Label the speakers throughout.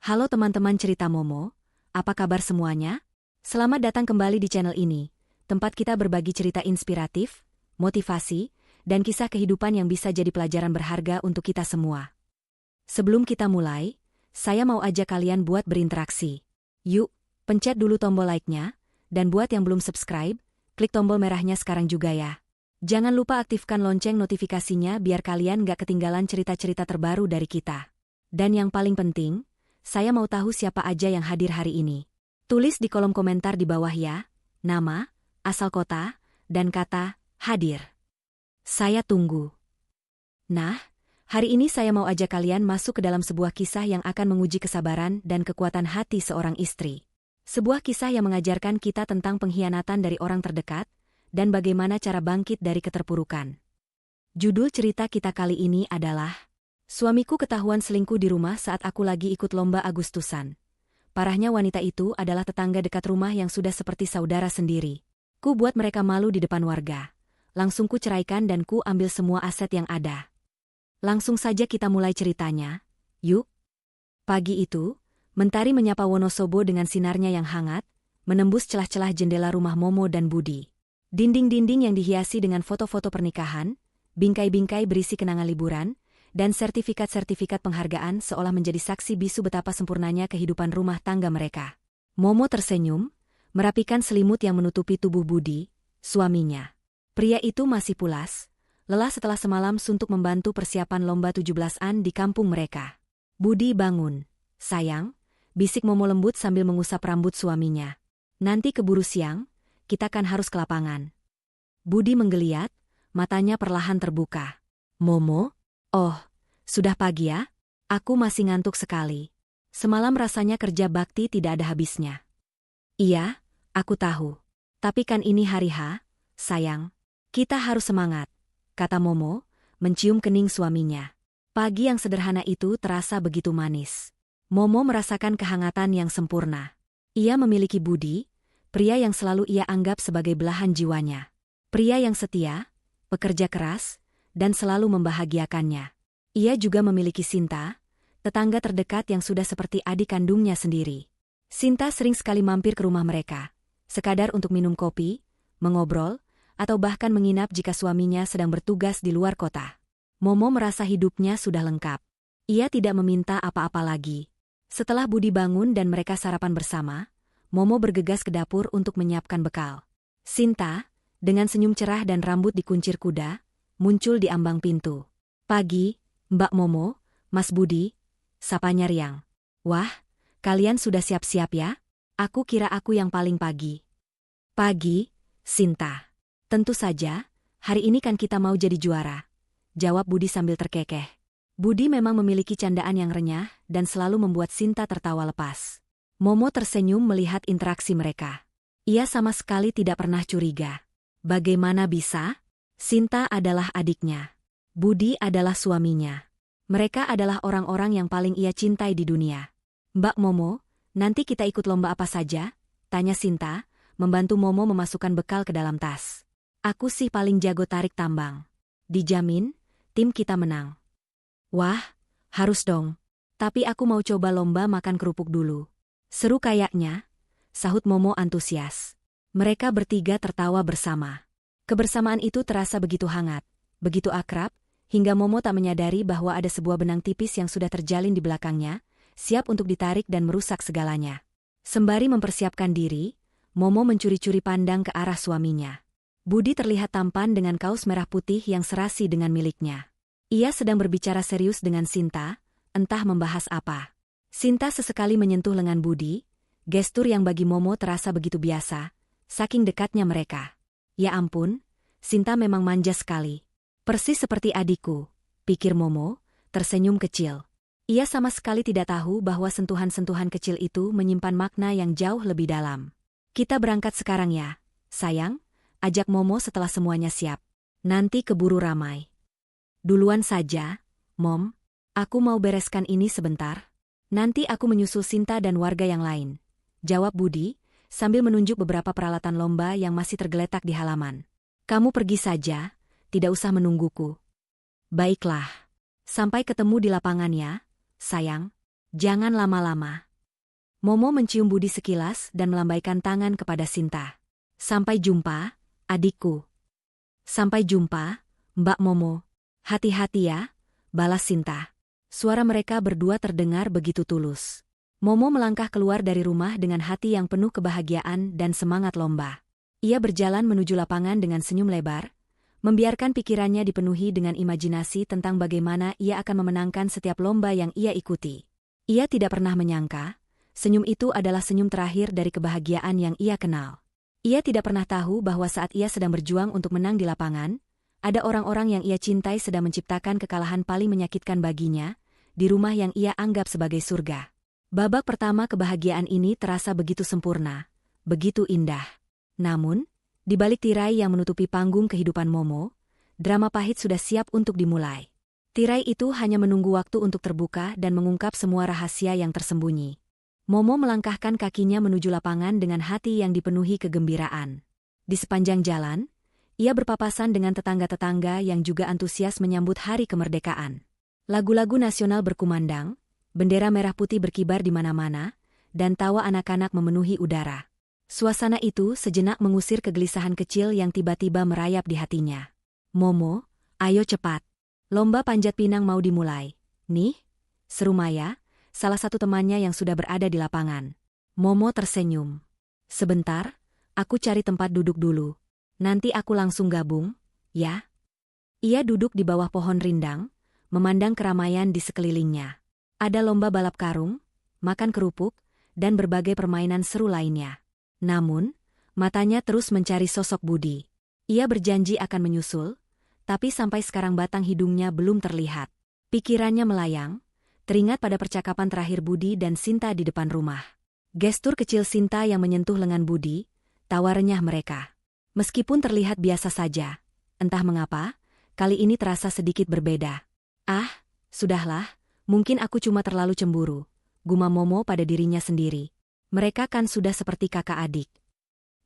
Speaker 1: Halo teman-teman cerita Momo, apa kabar semuanya? Selamat datang kembali di channel ini, tempat kita berbagi cerita inspiratif, motivasi, dan kisah kehidupan yang bisa jadi pelajaran berharga untuk kita semua. Sebelum kita mulai, saya mau ajak kalian buat berinteraksi. Yuk, pencet dulu tombol like-nya, dan buat yang belum subscribe, klik tombol merahnya sekarang juga ya. Jangan lupa aktifkan lonceng notifikasinya biar kalian gak ketinggalan cerita-cerita terbaru dari kita. Dan yang paling penting, saya mau tahu siapa aja yang hadir hari ini. Tulis di kolom komentar di bawah ya, nama, asal kota, dan kata hadir. Saya tunggu. Nah, hari ini saya mau ajak kalian masuk ke dalam sebuah kisah yang akan menguji kesabaran dan kekuatan hati seorang istri. Sebuah kisah yang mengajarkan kita tentang pengkhianatan dari orang terdekat, dan bagaimana cara bangkit dari keterpurukan. Judul cerita kita kali ini adalah Suamiku ketahuan selingkuh di rumah saat aku lagi ikut lomba Agustusan. Parahnya wanita itu adalah tetangga dekat rumah yang sudah seperti saudara sendiri. Ku buat mereka malu di depan warga. Langsung ku ceraikan dan ku ambil semua aset yang ada. Langsung saja kita mulai ceritanya. Yuk. Pagi itu, mentari menyapa Wonosobo dengan sinarnya yang hangat, menembus celah-celah jendela rumah Momo dan Budi. Dinding-dinding yang dihiasi dengan foto-foto pernikahan, bingkai-bingkai berisi kenangan liburan, dan sertifikat-sertifikat penghargaan seolah menjadi saksi bisu betapa sempurnanya kehidupan rumah tangga mereka. Momo tersenyum, merapikan selimut yang menutupi tubuh Budi, suaminya. Pria itu masih pulas, lelah setelah semalam suntuk membantu persiapan lomba 17-an di kampung mereka. Budi bangun. Sayang, bisik Momo lembut sambil mengusap rambut suaminya. Nanti keburu siang, kita kan harus ke lapangan. Budi menggeliat, matanya perlahan terbuka. Momo? Oh, sudah pagi ya? Aku masih ngantuk sekali. Semalam rasanya kerja bakti tidak ada habisnya. Iya, aku tahu. Tapi kan ini hari H, sayang. Kita harus semangat, kata Momo, mencium kening suaminya. Pagi yang sederhana itu terasa begitu manis. Momo merasakan kehangatan yang sempurna. Ia memiliki Budi, pria yang selalu ia anggap sebagai belahan jiwanya. Pria yang setia, pekerja keras, dan selalu membahagiakannya. Ia juga memiliki Sinta, tetangga terdekat yang sudah seperti adik kandungnya sendiri. Sinta sering sekali mampir ke rumah mereka, sekadar untuk minum kopi, mengobrol, atau bahkan menginap jika suaminya sedang bertugas di luar kota. Momo merasa hidupnya sudah lengkap. Ia tidak meminta apa-apa lagi. Setelah Budi bangun dan mereka sarapan bersama, Momo bergegas ke dapur untuk menyiapkan bekal. Sinta, dengan senyum cerah dan rambut dikuncir kuda, muncul di ambang pintu. Pagi, Mbak Momo, Mas Budi, sapanya riang. Wah, kalian sudah siap-siap ya? Aku kira aku yang paling pagi. Pagi, Sinta. Tentu saja, hari ini kan kita mau jadi juara, jawab Budi sambil terkekeh. Budi memang memiliki candaan yang renyah dan selalu membuat Sinta tertawa lepas. Momo tersenyum melihat interaksi mereka. Ia sama sekali tidak pernah curiga. Bagaimana bisa? Sinta adalah adiknya. Budi adalah suaminya. Mereka adalah orang-orang yang paling ia cintai di dunia. Mbak Momo, nanti kita ikut lomba apa saja? Tanya Sinta, membantu Momo memasukkan bekal ke dalam tas. Aku sih paling jago tarik tambang. Dijamin, tim kita menang. Wah, harus dong. Tapi aku mau coba lomba makan kerupuk dulu. Seru kayaknya, sahut Momo antusias. Mereka bertiga tertawa bersama. Kebersamaan itu terasa begitu hangat, begitu akrab, hingga Momo tak menyadari bahwa ada sebuah benang tipis yang sudah terjalin di belakangnya, siap untuk ditarik dan merusak segalanya. Sembari mempersiapkan diri, Momo mencuri-curi pandang ke arah suaminya. Budi terlihat tampan dengan kaos merah putih yang serasi dengan miliknya. Ia sedang berbicara serius dengan Sinta, entah membahas apa. Sinta sesekali menyentuh lengan Budi, gestur yang bagi Momo terasa begitu biasa, saking dekatnya mereka. Ya ampun, Sinta memang manja sekali. Persis seperti adikku, pikir Momo, tersenyum kecil. Ia sama sekali tidak tahu bahwa sentuhan-sentuhan kecil itu menyimpan makna yang jauh lebih dalam. Kita berangkat sekarang ya, sayang, ajak Momo setelah semuanya siap. Nanti keburu ramai. Duluan saja, Mom, aku mau bereskan ini sebentar. Nanti aku menyusul Sinta dan warga yang lain, jawab Budi, sambil menunjuk beberapa peralatan lomba yang masih tergeletak di halaman. Kamu pergi saja, tidak usah menungguku. Baiklah. Sampai ketemu di lapangan ya, sayang. Jangan lama-lama. Momo mencium Budi sekilas dan melambaikan tangan kepada Sinta. Sampai jumpa, adikku. Sampai jumpa, Mbak Momo. Hati-hati ya, balas Sinta. Suara mereka berdua terdengar begitu tulus. Momo melangkah keluar dari rumah dengan hati yang penuh kebahagiaan dan semangat lomba. Ia berjalan menuju lapangan dengan senyum lebar, membiarkan pikirannya dipenuhi dengan imajinasi tentang bagaimana ia akan memenangkan setiap lomba yang ia ikuti. Ia tidak pernah menyangka, senyum itu adalah senyum terakhir dari kebahagiaan yang ia kenal. Ia tidak pernah tahu bahwa saat ia sedang berjuang untuk menang di lapangan, ada orang-orang yang ia cintai sedang menciptakan kekalahan paling menyakitkan baginya, di rumah yang ia anggap sebagai surga. Babak pertama kebahagiaan ini terasa begitu sempurna, begitu indah. Namun, di balik tirai yang menutupi panggung kehidupan Momo, drama pahit sudah siap untuk dimulai. Tirai itu hanya menunggu waktu untuk terbuka dan mengungkap semua rahasia yang tersembunyi. Momo melangkahkan kakinya menuju lapangan dengan hati yang dipenuhi kegembiraan. Di sepanjang jalan, ia berpapasan dengan tetangga-tetangga yang juga antusias menyambut hari kemerdekaan. Lagu-lagu nasional berkumandang, bendera merah putih berkibar di mana-mana, dan tawa anak-anak memenuhi udara. Suasana itu sejenak mengusir kegelisahan kecil yang tiba-tiba merayap di hatinya. Momo, ayo cepat. Lomba panjat pinang mau dimulai. Nih, seru Maya, salah satu temannya yang sudah berada di lapangan. Momo tersenyum. Sebentar, aku cari tempat duduk dulu. Nanti aku langsung gabung, ya? Ia duduk di bawah pohon rindang, memandang keramaian di sekelilingnya. Ada lomba balap karung, makan kerupuk, dan berbagai permainan seru lainnya. Namun, matanya terus mencari sosok Budi. Ia berjanji akan menyusul, tapi sampai sekarang batang hidungnya belum terlihat. Pikirannya melayang, teringat pada percakapan terakhir Budi dan Sinta di depan rumah. Gestur kecil Sinta yang menyentuh lengan Budi, tawa renyah mereka. Meskipun terlihat biasa saja, entah mengapa, kali ini terasa sedikit berbeda. Ah, sudahlah, mungkin aku cuma terlalu cemburu, gumam Momo pada dirinya sendiri. Mereka kan sudah seperti kakak adik.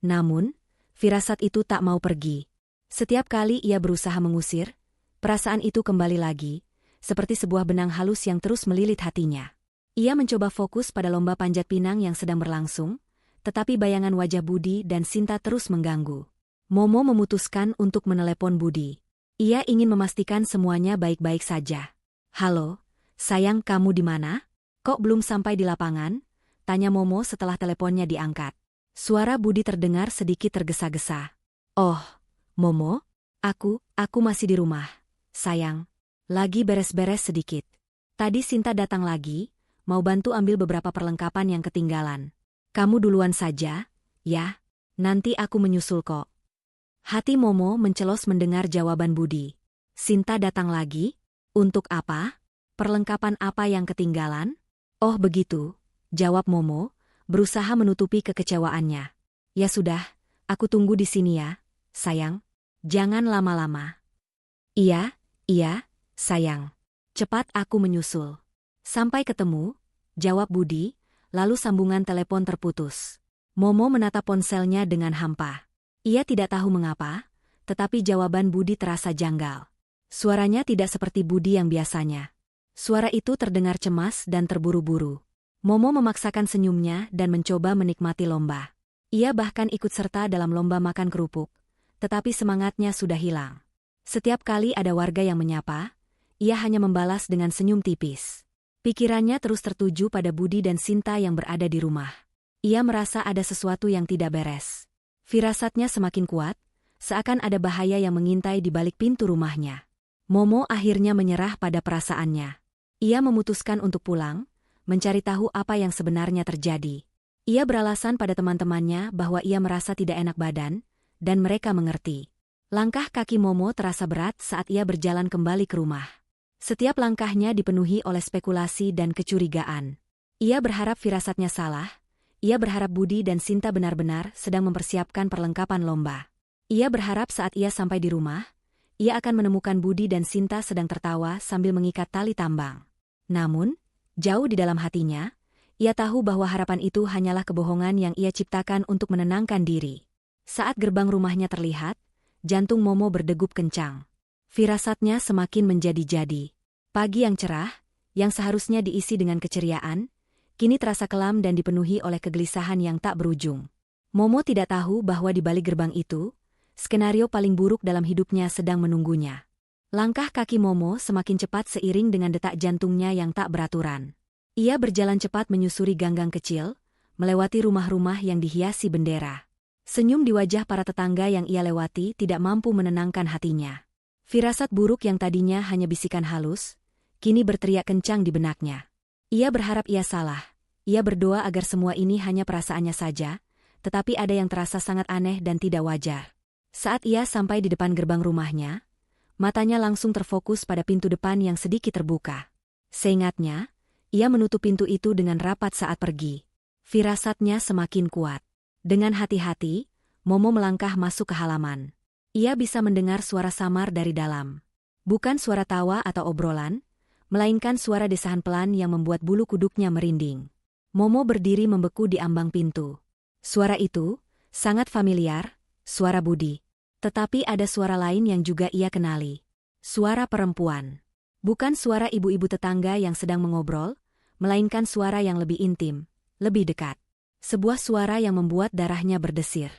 Speaker 1: Namun, firasat itu tak mau pergi. Setiap kali ia berusaha mengusir, perasaan itu kembali lagi, seperti sebuah benang halus yang terus melilit hatinya. Ia mencoba fokus pada lomba panjat pinang yang sedang berlangsung, tetapi bayangan wajah Budi dan Sinta terus mengganggu. Momo memutuskan untuk menelepon Budi. Ia ingin memastikan semuanya baik-baik saja. Halo, sayang, kamu di mana? Kok belum sampai di lapangan? Tanya Momo setelah teleponnya diangkat. Suara Budi terdengar sedikit tergesa-gesa. Oh, Momo, aku masih di rumah. Sayang, lagi beres-beres sedikit. Tadi Sinta datang lagi, mau bantu ambil beberapa perlengkapan yang ketinggalan. Kamu duluan saja, ya? Nanti aku menyusul kok. Hati Momo mencelos mendengar jawaban Budi. Sinta datang lagi? Untuk apa? Perlengkapan apa yang ketinggalan? Oh begitu, jawab Momo, berusaha menutupi kekecewaannya. Ya sudah, aku tunggu di sini ya, sayang. Jangan lama-lama. Iya, sayang. Cepat aku menyusul. Sampai ketemu, jawab Budi, lalu sambungan telepon terputus. Momo menatap ponselnya dengan hampa. Ia tidak tahu mengapa, tetapi jawaban Budi terasa janggal. Suaranya tidak seperti Budi yang biasanya. Suara itu terdengar cemas dan terburu-buru. Momo memaksakan senyumnya dan mencoba menikmati lomba. Ia bahkan ikut serta dalam lomba makan kerupuk, tetapi semangatnya sudah hilang. Setiap kali ada warga yang menyapa, ia hanya membalas dengan senyum tipis. Pikirannya terus tertuju pada Budi dan Sinta yang berada di rumah. Ia merasa ada sesuatu yang tidak beres. Firasatnya semakin kuat, seakan ada bahaya yang mengintai di balik pintu rumahnya. Momo akhirnya menyerah pada perasaannya. Ia memutuskan untuk pulang, mencari tahu apa yang sebenarnya terjadi. Ia beralasan pada teman-temannya bahwa ia merasa tidak enak badan, dan mereka mengerti. Langkah kaki Momo terasa berat saat ia berjalan kembali ke rumah. Setiap langkahnya dipenuhi oleh spekulasi dan kecurigaan. Ia berharap firasatnya salah. Ia berharap Budi dan Sinta benar-benar sedang mempersiapkan perlengkapan lomba. Ia berharap saat ia sampai di rumah, ia akan menemukan Budi dan Sinta sedang tertawa sambil mengikat tali tambang. Namun, jauh di dalam hatinya, ia tahu bahwa harapan itu hanyalah kebohongan yang ia ciptakan untuk menenangkan diri. Saat gerbang rumahnya terlihat, jantung Momo berdegup kencang. Firasatnya semakin menjadi-jadi. Pagi yang cerah, yang seharusnya diisi dengan keceriaan, kini terasa kelam dan dipenuhi oleh kegelisahan yang tak berujung. Momo tidak tahu bahwa di balik gerbang itu, skenario paling buruk dalam hidupnya sedang menunggunya. Langkah kaki Momo semakin cepat seiring dengan detak jantungnya yang tak beraturan. Ia berjalan cepat menyusuri gang-gang kecil, melewati rumah-rumah yang dihiasi bendera. Senyum di wajah para tetangga yang ia lewati tidak mampu menenangkan hatinya. Firasat buruk yang tadinya hanya bisikan halus, kini berteriak kencang di benaknya. Ia berharap ia salah. Ia berdoa agar semua ini hanya perasaannya saja, tetapi ada yang terasa sangat aneh dan tidak wajar. Saat ia sampai di depan gerbang rumahnya, matanya langsung terfokus pada pintu depan yang sedikit terbuka. Seingatnya, ia menutup pintu itu dengan rapat saat pergi. Firasatnya semakin kuat. Dengan hati-hati, Momo melangkah masuk ke halaman. Ia bisa mendengar suara samar dari dalam. Bukan suara tawa atau obrolan, melainkan suara desahan pelan yang membuat bulu kuduknya merinding. Momo berdiri membeku di ambang pintu. Suara itu sangat familiar, suara Budi. Tetapi ada suara lain yang juga ia kenali. Suara perempuan. Bukan suara ibu-ibu tetangga yang sedang mengobrol, melainkan suara yang lebih intim, lebih dekat. Sebuah suara yang membuat darahnya berdesir.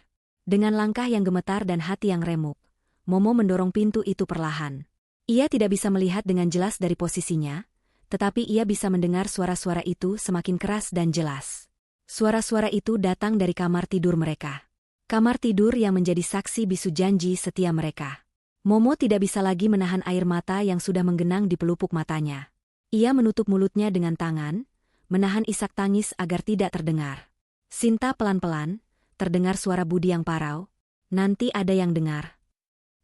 Speaker 1: Dengan langkah yang gemetar dan hati yang remuk, Momo mendorong pintu itu perlahan. Ia tidak bisa melihat dengan jelas dari posisinya, tetapi ia bisa mendengar suara-suara itu semakin keras dan jelas. Suara-suara itu datang dari kamar tidur mereka. Kamar tidur yang menjadi saksi bisu janji setia mereka. Momo tidak bisa lagi menahan air mata yang sudah menggenang di pelupuk matanya. Ia menutup mulutnya dengan tangan, menahan isak tangis agar tidak terdengar. Sinta pelan-pelan, terdengar suara Budi yang parau. Nanti ada yang dengar.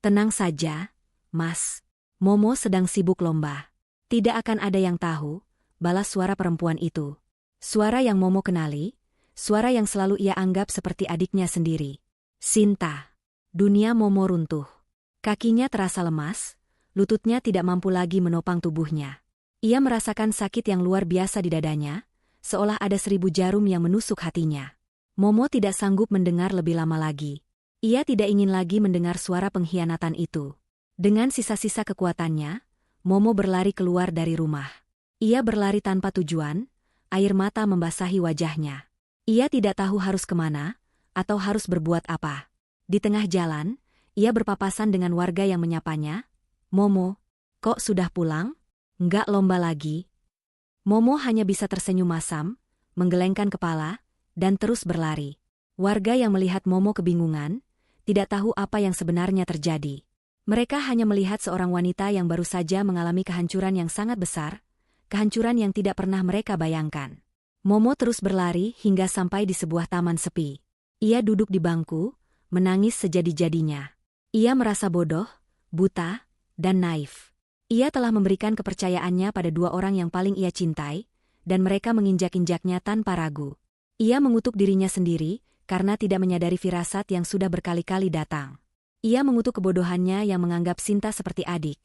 Speaker 1: Tenang saja, Mas. Momo sedang sibuk lomba. Tidak akan ada yang tahu, balas suara perempuan itu. Suara yang Momo kenali, suara yang selalu ia anggap seperti adiknya sendiri. Sinta. Dunia Momo runtuh. Kakinya terasa lemas, lututnya tidak mampu lagi menopang tubuhnya. Ia merasakan sakit yang luar biasa di dadanya, seolah ada 1000 jarum yang menusuk hatinya. Momo tidak sanggup mendengar lebih lama lagi. Ia tidak ingin lagi mendengar suara pengkhianatan itu. Dengan sisa-sisa kekuatannya, Momo berlari keluar dari rumah. Ia berlari tanpa tujuan, air mata membasahi wajahnya. Ia tidak tahu harus kemana, atau harus berbuat apa. Di tengah jalan, ia berpapasan dengan warga yang menyapanya. Momo, kok sudah pulang? Nggak lomba lagi? Momo hanya bisa tersenyum masam, menggelengkan kepala, dan terus berlari. Warga yang melihat Momo kebingungan, tidak tahu apa yang sebenarnya terjadi. Mereka hanya melihat seorang wanita yang baru saja mengalami kehancuran yang sangat besar, kehancuran yang tidak pernah mereka bayangkan. Momo terus berlari hingga sampai di sebuah taman sepi. Ia duduk di bangku, menangis sejadi-jadinya. Ia merasa bodoh, buta, dan naif. Ia telah memberikan kepercayaannya pada 2 orang yang paling ia cintai, dan mereka menginjak-injaknya tanpa ragu. Ia mengutuk dirinya sendiri, karena tidak menyadari firasat yang sudah berkali-kali datang. Ia mengutuk kebodohannya yang menganggap Sinta seperti adik.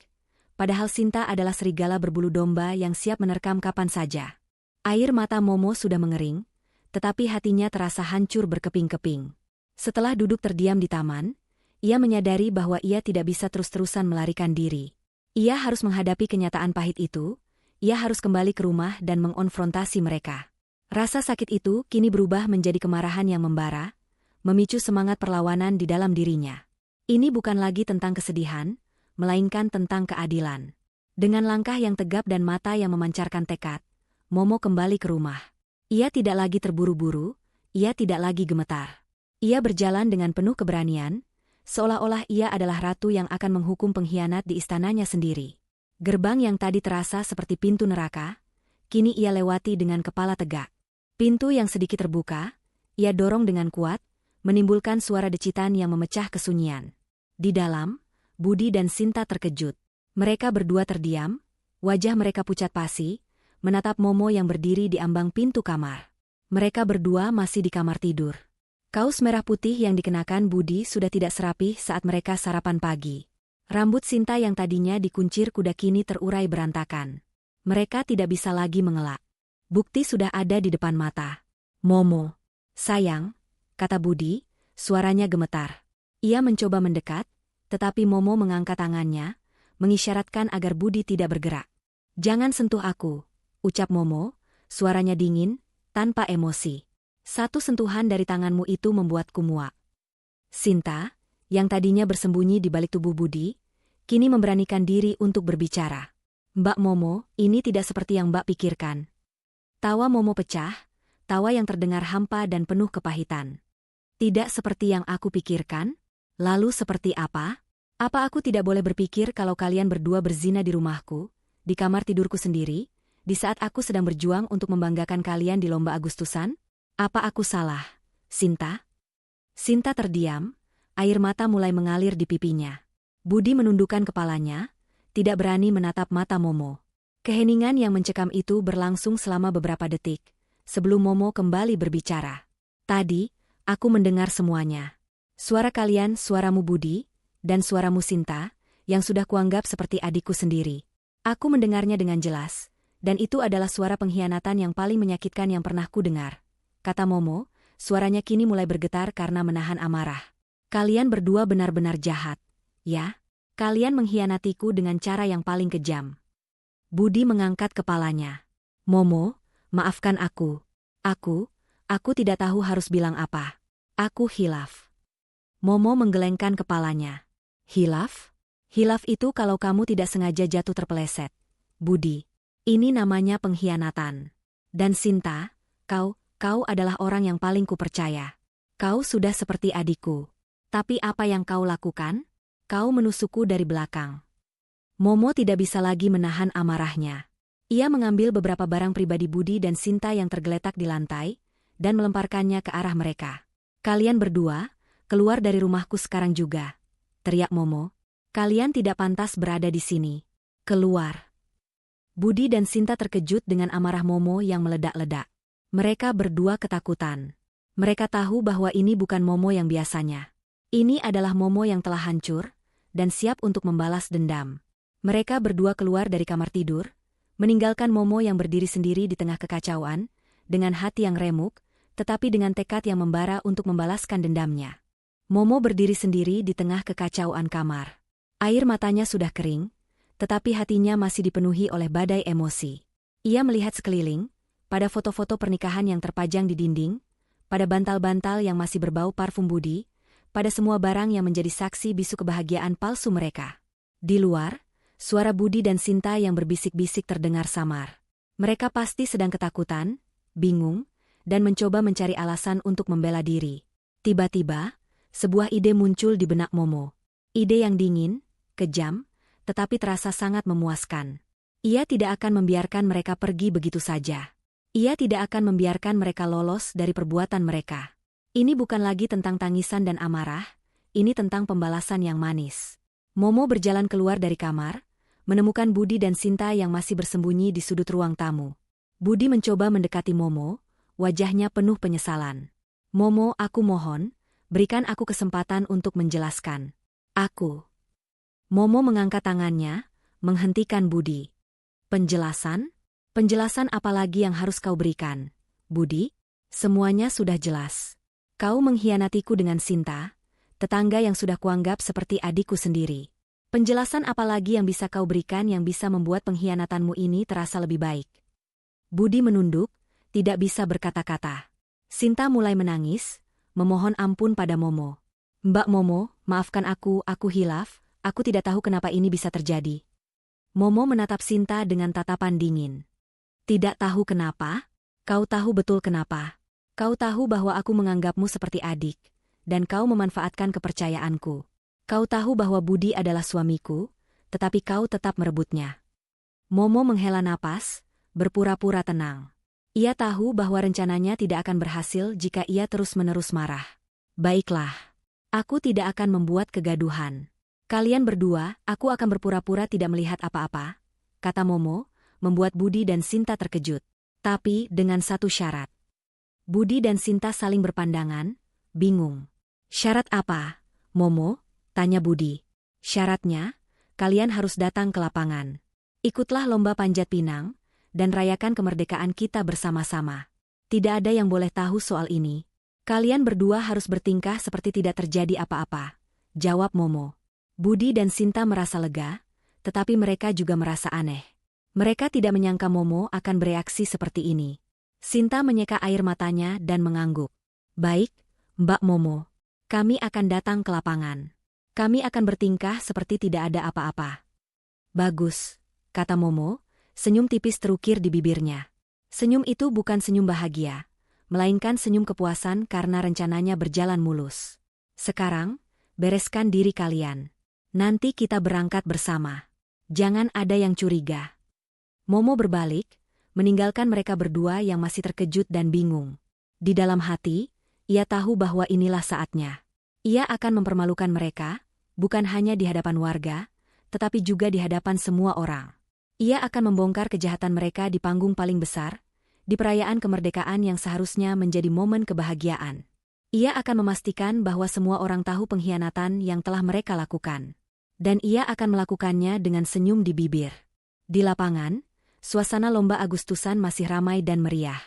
Speaker 1: Padahal Sinta adalah serigala berbulu domba yang siap menerkam kapan saja. Air mata Momo sudah mengering, tetapi hatinya terasa hancur berkeping-keping. Setelah duduk terdiam di taman, ia menyadari bahwa ia tidak bisa terus-terusan melarikan diri. Ia harus menghadapi kenyataan pahit itu, ia harus kembali ke rumah dan mengonfrontasi mereka. Rasa sakit itu kini berubah menjadi kemarahan yang membara, memicu semangat perlawanan di dalam dirinya. Ini bukan lagi tentang kesedihan, melainkan tentang keadilan. Dengan langkah yang tegap dan mata yang memancarkan tekad, Momo kembali ke rumah. Ia tidak lagi terburu-buru, ia tidak lagi gemetar. Ia berjalan dengan penuh keberanian, seolah-olah ia adalah ratu yang akan menghukum pengkhianat di istananya sendiri. Gerbang yang tadi terasa seperti pintu neraka, kini ia lewati dengan kepala tegak. Pintu yang sedikit terbuka, ia dorong dengan kuat, menimbulkan suara decitan yang memecah kesunyian. Di dalam, Budi dan Sinta terkejut. Mereka berdua terdiam, wajah mereka pucat pasi, menatap Momo yang berdiri di ambang pintu kamar. Mereka berdua masih di kamar tidur. Kaos merah putih yang dikenakan Budi sudah tidak serapih saat mereka sarapan pagi. Rambut Sinta yang tadinya dikuncir kuda kini terurai berantakan. Mereka tidak bisa lagi mengelak. Bukti sudah ada di depan mata. Momo. Sayang, kata Budi, suaranya gemetar. Ia mencoba mendekat, tetapi Momo mengangkat tangannya, mengisyaratkan agar Budi tidak bergerak. Jangan sentuh aku, ucap Momo, suaranya dingin, tanpa emosi. Satu sentuhan dari tanganmu itu membuatku muak. Sinta, yang tadinya bersembunyi di balik tubuh Budi, kini memberanikan diri untuk berbicara. Mbak Momo, ini tidak seperti yang Mbak pikirkan. Tawa Momo pecah, tawa yang terdengar hampa dan penuh kepahitan. Tidak seperti yang aku pikirkan? Lalu seperti apa? Apa aku tidak boleh berpikir kalau kalian berdua berzina di rumahku, di kamar tidurku sendiri, di saat aku sedang berjuang untuk membanggakan kalian di lomba Agustusan? Apa aku salah, Sinta? Sinta terdiam, air mata mulai mengalir di pipinya. Budi menundukkan kepalanya, tidak berani menatap mata Momo. Keheningan yang mencekam itu berlangsung selama beberapa detik, sebelum Momo kembali berbicara. Tadi, aku mendengar semuanya. Suara kalian, suaramu Budi, dan suaramu Sinta, yang sudah kuanggap seperti adikku sendiri. Aku mendengarnya dengan jelas, dan itu adalah suara pengkhianatan yang paling menyakitkan yang pernah kudengar. Kata Momo, suaranya kini mulai bergetar karena menahan amarah. Kalian berdua benar-benar jahat. Ya, kalian mengkhianatiku dengan cara yang paling kejam. Budi mengangkat kepalanya. Momo, maafkan aku. Aku tidak tahu harus bilang apa. Aku hilaf. Momo menggelengkan kepalanya. Hilaf? Hilaf itu kalau kamu tidak sengaja jatuh terpeleset. Budi, ini namanya pengkhianatan. Dan Sinta, kau adalah orang yang paling kupercaya. Kau sudah seperti adikku. Tapi apa yang kau lakukan? Kau menusukku dari belakang. Momo tidak bisa lagi menahan amarahnya. Ia mengambil beberapa barang pribadi Budi dan Sinta yang tergeletak di lantai, dan melemparkannya ke arah mereka. Kalian berdua, keluar dari rumahku sekarang juga. Teriak Momo. Kalian tidak pantas berada di sini. Keluar. Budi dan Sinta terkejut dengan amarah Momo yang meledak-ledak. Mereka berdua ketakutan. Mereka tahu bahwa ini bukan Momo yang biasanya. Ini adalah Momo yang telah hancur, dan siap untuk membalas dendam. Mereka berdua keluar dari kamar tidur, meninggalkan Momo yang berdiri sendiri di tengah kekacauan, dengan hati yang remuk, tetapi dengan tekad yang membara untuk membalaskan dendamnya. Momo berdiri sendiri di tengah kekacauan kamar. Air matanya sudah kering, tetapi hatinya masih dipenuhi oleh badai emosi. Ia melihat sekeliling, pada foto-foto pernikahan yang terpajang di dinding, pada bantal-bantal yang masih berbau parfum Budi, pada semua barang yang menjadi saksi bisu kebahagiaan palsu mereka. Di luar, suara Budi dan Sinta yang berbisik-bisik terdengar samar. Mereka pasti sedang ketakutan, bingung, dan mencoba mencari alasan untuk membela diri. Tiba-tiba, sebuah ide muncul di benak Momo. Ide yang dingin, kejam, tetapi terasa sangat memuaskan. Ia tidak akan membiarkan mereka pergi begitu saja. Ia tidak akan membiarkan mereka lolos dari perbuatan mereka. Ini bukan lagi tentang tangisan dan amarah, ini tentang pembalasan yang manis. Momo berjalan keluar dari kamar, menemukan Budi dan Sinta yang masih bersembunyi di sudut ruang tamu. Budi mencoba mendekati Momo, wajahnya penuh penyesalan. Momo, aku mohon, berikan aku kesempatan untuk menjelaskan. Momo mengangkat tangannya, menghentikan Budi. Penjelasan? Penjelasan apa lagi yang harus kau berikan, Budi? Semuanya sudah jelas. Kau mengkhianatiku dengan Sinta, tetangga yang sudah kuanggap seperti adikku sendiri. Penjelasan apa lagi yang bisa kau berikan yang bisa membuat pengkhianatanmu ini terasa lebih baik? Budi menunduk, tidak bisa berkata-kata. Sinta mulai menangis, memohon ampun pada Momo. Mbak Momo, maafkan aku hilaf, aku tidak tahu kenapa ini bisa terjadi. Momo menatap Sinta dengan tatapan dingin. Tidak tahu kenapa? Kau tahu betul kenapa. Kau tahu bahwa aku menganggapmu seperti adik, dan kau memanfaatkan kepercayaanku. Kau tahu bahwa Budi adalah suamiku, tetapi kau tetap merebutnya. Momo menghela napas, berpura-pura tenang. Ia tahu bahwa rencananya tidak akan berhasil jika ia terus-menerus marah. Baiklah. Aku tidak akan membuat kegaduhan. Kalian berdua, aku akan berpura-pura tidak melihat apa-apa, kata Momo, membuat Budi dan Sinta terkejut. Tapi dengan satu syarat. Budi dan Sinta saling berpandangan, bingung. Syarat apa, Momo? Tanya Budi. Syaratnya, kalian harus datang ke lapangan. Ikutlah lomba panjat pinang, dan rayakan kemerdekaan kita bersama-sama. Tidak ada yang boleh tahu soal ini. Kalian berdua harus bertingkah seperti tidak terjadi apa-apa, jawab Momo. Budi dan Sinta merasa lega, tetapi mereka juga merasa aneh. Mereka tidak menyangka Momo akan bereaksi seperti ini. Sinta menyeka air matanya dan mengangguk. Baik, Mbak Momo. Kami akan datang ke lapangan. Kami akan bertingkah seperti tidak ada apa-apa. Bagus, kata Momo, senyum tipis terukir di bibirnya. Senyum itu bukan senyum bahagia, melainkan senyum kepuasan karena rencananya berjalan mulus. Sekarang, bereskan diri kalian. Nanti kita berangkat bersama. Jangan ada yang curiga. Momo berbalik, meninggalkan mereka berdua yang masih terkejut dan bingung. Di dalam hati, ia tahu bahwa inilah saatnya. Ia akan mempermalukan mereka, bukan hanya di hadapan warga, tetapi juga di hadapan semua orang. Ia akan membongkar kejahatan mereka di panggung paling besar, di perayaan kemerdekaan yang seharusnya menjadi momen kebahagiaan. Ia akan memastikan bahwa semua orang tahu pengkhianatan yang telah mereka lakukan. Dan ia akan melakukannya dengan senyum di bibir. Di lapangan, suasana lomba Agustusan masih ramai dan meriah.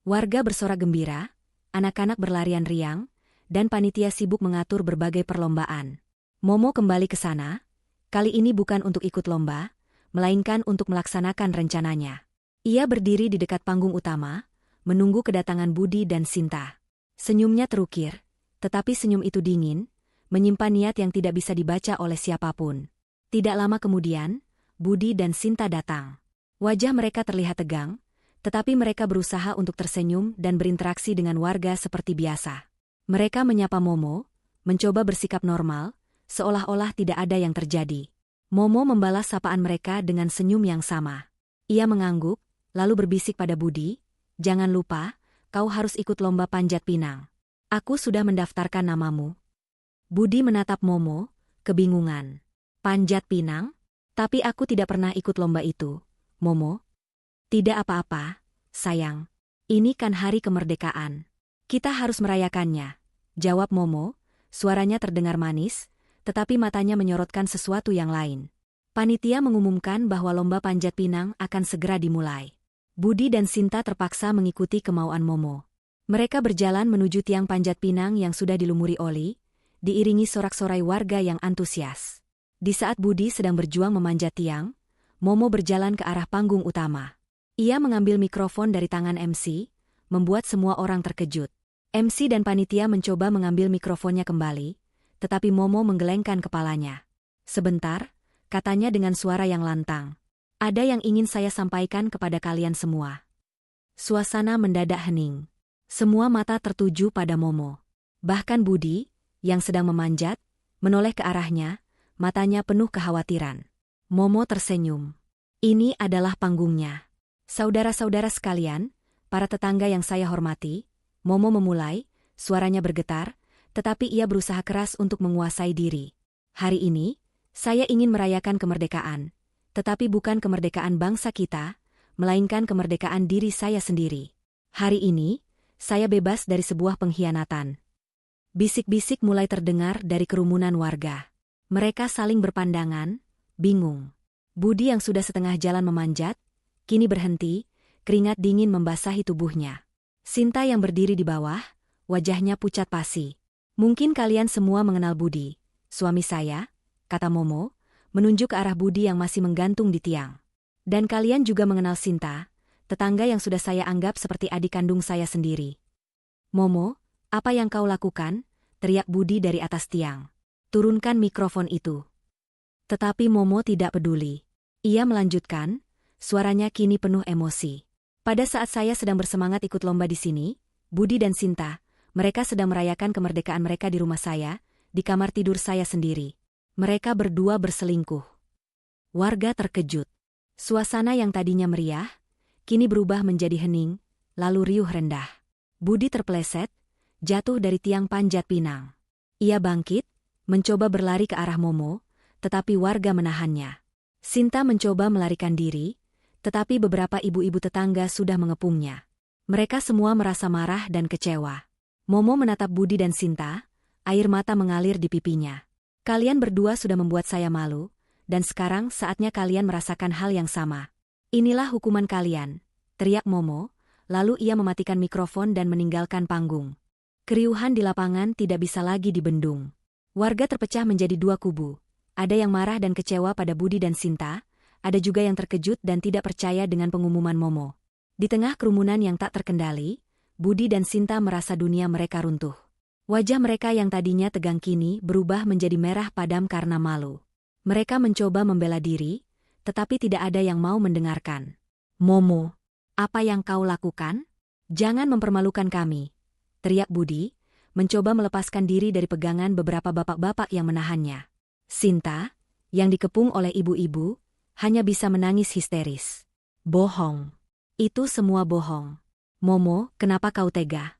Speaker 1: Warga bersorak gembira, anak-anak berlarian riang, dan panitia sibuk mengatur berbagai perlombaan. Momo kembali ke sana, kali ini bukan untuk ikut lomba, melainkan untuk melaksanakan rencananya. Ia berdiri di dekat panggung utama, menunggu kedatangan Budi dan Sinta. Senyumnya terukir, tetapi senyum itu dingin, menyimpan niat yang tidak bisa dibaca oleh siapapun. Tidak lama kemudian, Budi dan Sinta datang. Wajah mereka terlihat tegang, tetapi mereka berusaha untuk tersenyum dan berinteraksi dengan warga seperti biasa. Mereka menyapa Momo, mencoba bersikap normal, seolah-olah tidak ada yang terjadi. Momo membalas sapaan mereka dengan senyum yang sama. Ia mengangguk, lalu berbisik pada Budi, "Jangan lupa, kau harus ikut lomba panjat pinang. Aku sudah mendaftarkan namamu." Budi menatap Momo, kebingungan. "Panjat pinang? Tapi aku tidak pernah ikut lomba itu, Momo." "Tidak apa-apa, sayang. Ini kan hari kemerdekaan. Kita harus merayakannya," jawab Momo, suaranya terdengar manis, tetapi matanya menyorotkan sesuatu yang lain. Panitia mengumumkan bahwa lomba panjat pinang akan segera dimulai. Budi dan Sinta terpaksa mengikuti kemauan Momo. Mereka berjalan menuju tiang panjat pinang yang sudah dilumuri oli, diiringi sorak-sorai warga yang antusias. Di saat Budi sedang berjuang memanjat tiang, Momo berjalan ke arah panggung utama. Ia mengambil mikrofon dari tangan MC, membuat semua orang terkejut. MC dan panitia mencoba mengambil mikrofonnya kembali, tetapi Momo menggelengkan kepalanya. "Sebentar," katanya dengan suara yang lantang. "Ada yang ingin saya sampaikan kepada kalian semua." Suasana mendadak hening. Semua mata tertuju pada Momo. Bahkan Budi, yang sedang memanjat, menoleh ke arahnya, matanya penuh kekhawatiran. Momo tersenyum. "Ini adalah panggungnya. Saudara-saudara sekalian, para tetangga yang saya hormati," Momo memulai, suaranya bergetar, tetapi ia berusaha keras untuk menguasai diri. "Hari ini, saya ingin merayakan kemerdekaan, tetapi bukan kemerdekaan bangsa kita, melainkan kemerdekaan diri saya sendiri. Hari ini, saya bebas dari sebuah pengkhianatan." Bisik-bisik mulai terdengar dari kerumunan warga. Mereka saling berpandangan, bingung. Budi yang sudah setengah jalan memanjat, kini berhenti, keringat dingin membasahi tubuhnya. Sinta yang berdiri di bawah, wajahnya pucat pasi. "Mungkin kalian semua mengenal Budi, suami saya," kata Momo, menunjuk ke arah Budi yang masih menggantung di tiang. "Dan kalian juga mengenal Sinta, tetangga yang sudah saya anggap seperti adik kandung saya sendiri." "Momo, apa yang kau lakukan?" teriak Budi dari atas tiang. "Turunkan mikrofon itu." Tetapi Momo tidak peduli. Ia melanjutkan, suaranya kini penuh emosi. "Pada saat saya sedang bersemangat ikut lomba di sini, Budi dan Sinta, mereka sedang merayakan kemerdekaan mereka di rumah saya, di kamar tidur saya sendiri. Mereka berdua berselingkuh." Warga terkejut. Suasana yang tadinya meriah, kini berubah menjadi hening, lalu riuh rendah. Budi terpeleset, jatuh dari tiang panjat pinang. Ia bangkit, mencoba berlari ke arah Momo, tetapi warga menahannya. Sinta mencoba melarikan diri, tetapi beberapa ibu-ibu tetangga sudah mengepungnya. Mereka semua merasa marah dan kecewa. Momo menatap Budi dan Sinta, air mata mengalir di pipinya. "Kalian berdua sudah membuat saya malu, dan sekarang saatnya kalian merasakan hal yang sama. Inilah hukuman kalian," teriak Momo, lalu ia mematikan mikrofon dan meninggalkan panggung. Keriuhan di lapangan tidak bisa lagi dibendung. Warga terpecah menjadi dua kubu. Ada yang marah dan kecewa pada Budi dan Sinta, ada juga yang terkejut dan tidak percaya dengan pengumuman Momo. Di tengah kerumunan yang tak terkendali, Budi dan Sinta merasa dunia mereka runtuh. Wajah mereka yang tadinya tegang kini berubah menjadi merah padam karena malu. Mereka mencoba membela diri, tetapi tidak ada yang mau mendengarkan. "Momo, apa yang kau lakukan? Jangan mempermalukan kami," teriak Budi, mencoba melepaskan diri dari pegangan beberapa bapak-bapak yang menahannya. Sinta, yang dikepung oleh ibu-ibu, hanya bisa menangis histeris. "Bohong. Itu semua bohong. Momo, kenapa kau tega?"